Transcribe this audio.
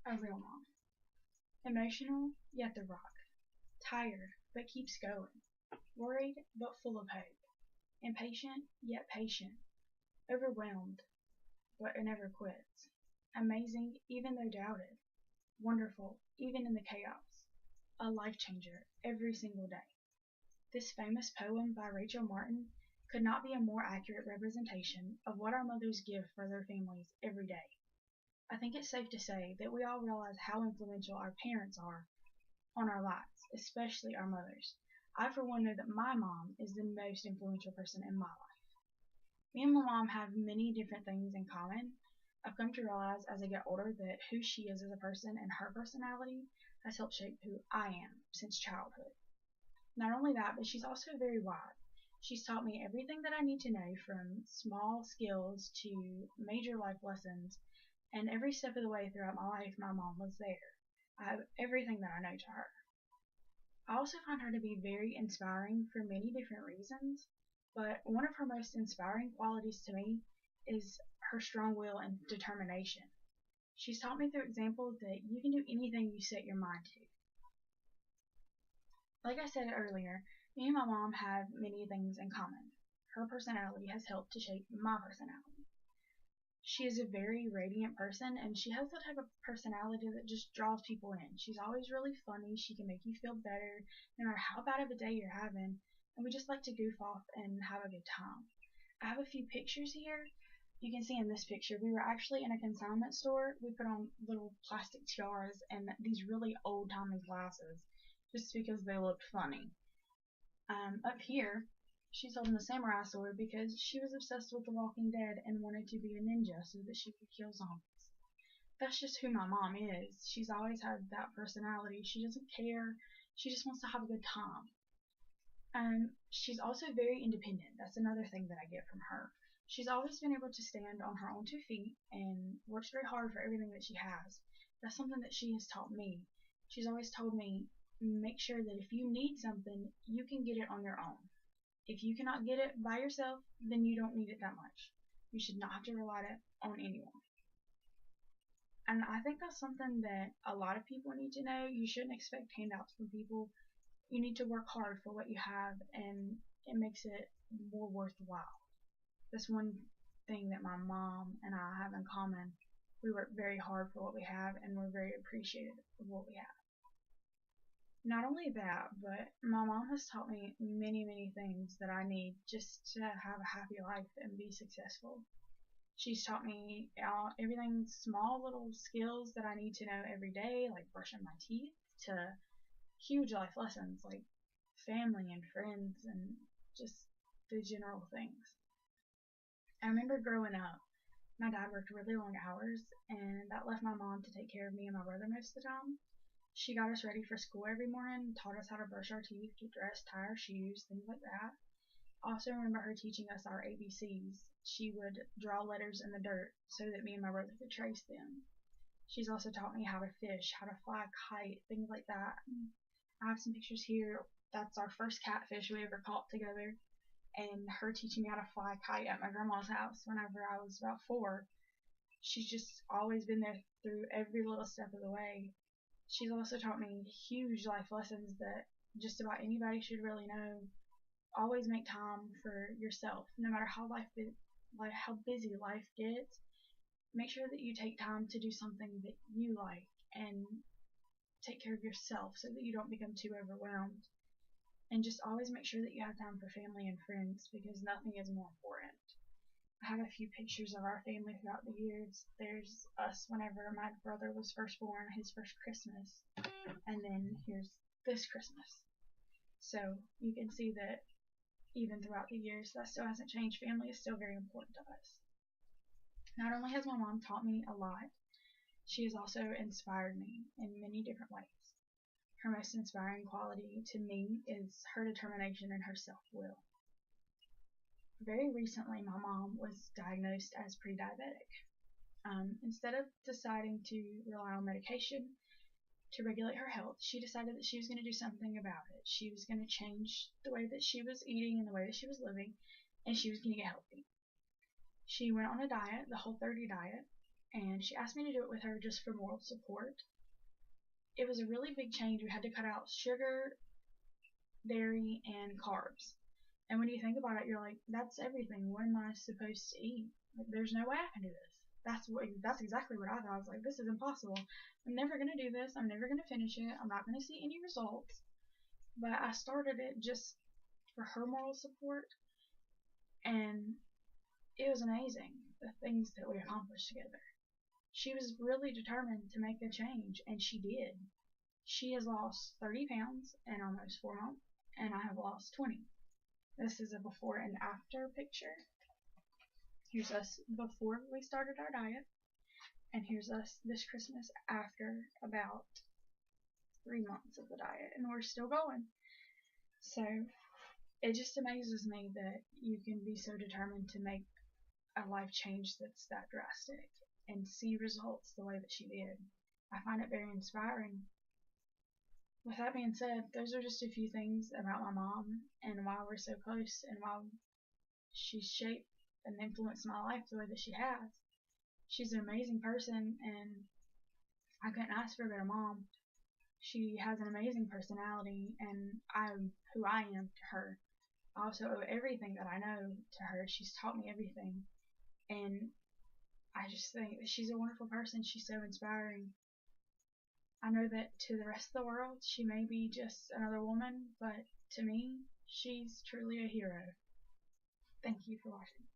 A real mom. Emotional, yet the rock. Tired, but keeps going. Worried, but full of hope. Impatient, yet patient. Overwhelmed, but never quits. Amazing, even though doubted. Wonderful, even in the chaos. A life changer every single day. This famous poem by Rachel Martin could not be a more accurate representation of what our mothers give for their families every day. I think it's safe to say that we all realize how influential our parents are on our lives, especially our mothers. I, for one, know that my mom is the most influential person in my life. Me and my mom have many different things in common. I've come to realize as I get older that who she is as a person and her personality has helped shape who I am since childhood. Not only that, but she's also very wise. She's taught me everything that I need to know, from small skills to major life lessons, and every step of the way throughout my life, my mom was there. I have everything that I know to her. I also find her to be very inspiring for many different reasons, but one of her most inspiring qualities to me is her strong will and determination. She's taught me through example that you can do anything you set your mind to. Like I said earlier, me and my mom have many things in common. Her personality has helped to shape my personality. She is a very radiant person, and she has the type of personality that just draws people in. She's always really funny. She can make you feel better no matter how bad of a day you're having, and we just like to goof off and have a good time. I have a few pictures here. You can see in this picture, we were actually in a consignment store. We put on little plastic tiaras and these really old-timey glasses just because they looked funny. Up here, she's holding a samurai sword because she was obsessed with The Walking Dead and wanted to be a ninja so that she could kill zombies. That's just who my mom is. She's always had that personality. She doesn't care. She just wants to have a good time. She's also very independent. That's another thing that I get from her. She's always been able to stand on her own 2 feet and works very hard for everything that she has. That's something that she has taught me. She's always told me, make sure that if you need something, you can get it on your own. If you cannot get it by yourself, then you don't need it that much. You should not have to rely on anyone. And I think that's something that a lot of people need to know. You shouldn't expect handouts from people. You need to work hard for what you have, and it makes it more worthwhile. That's one thing that my mom and I have in common. We work very hard for what we have, and we're very appreciative of what we have. Not only that, but my mom has taught me many, many things that I need just to have a happy life and be successful. She's taught me everything, small little skills that I need to know every day, like brushing my teeth, to huge life lessons like family and friends and just the general things. I remember growing up, my dad worked really long hours, and that left my mom to take care of me and my brother most of the time. She got us ready for school every morning, taught us how to brush our teeth, get dressed, tie our shoes, things like that. I also remember her teaching us our ABCs. She would draw letters in the dirt so that me and my brother could trace them. She's also taught me how to fish, how to fly a kite, things like that. I have some pictures here. That's our first catfish we ever caught together, and her teaching me how to fly a kite at my grandma's house whenever I was about 4. She's just always been there through every little step of the way. She's also taught me huge life lessons that just about anybody should really know. Always make time for yourself, no matter how busy life gets. Make sure that you take time to do something that you like and take care of yourself so that you don't become too overwhelmed. And just always make sure that you have time for family and friends, because nothing is more important. I have a few pictures of our family throughout the years. There's us whenever my brother was first born, his first Christmas, and then here's this Christmas. So you can see that even throughout the years, that still hasn't changed. Family is still very important to us. Not only has my mom taught me a lot, she has also inspired me in many different ways. Her most inspiring quality to me is her determination and her self-will. Very recently, my mom was diagnosed as pre-diabetic. Instead of deciding to rely on medication to regulate her health, she decided that she was going to do something about it. She was going to change the way that she was eating and the way that she was living, and she was going to get healthy. She went on a diet, the Whole30 diet, and she asked me to do it with her just for moral support. It was a really big change. We had to cut out sugar, dairy, and carbs. And when you think about it, you're like, that's everything. What am I supposed to eat? Like, there's no way I can do this. That's exactly what I thought. I was like, this is impossible. I'm never gonna do this. I'm never gonna finish it. I'm not gonna see any results. But I started it just for her moral support, and it was amazing the things that we accomplished together. She was really determined to make a change, and she did. She has lost 30 pounds in almost 4 months, and I have lost 20. This is a before and after picture. Here's us before we started our diet, and here's us this Christmas after about 3 months of the diet, and we're still going. So it just amazes me that you can be so determined to make a life change that's that drastic and see results the way that she did. I find it very inspiring. With that being said, those are just a few things about my mom and why we're so close and why she's shaped and influenced my life the way that she has. She's an amazing person, and I couldn't ask for a better mom. She has an amazing personality, and I'm who I am to her. I also owe everything that I know to her. She's taught me everything, and I just think that she's a wonderful person. She's so inspiring. I know that to the rest of the world, she may be just another woman, but to me, she's truly a hero. Thank you for watching.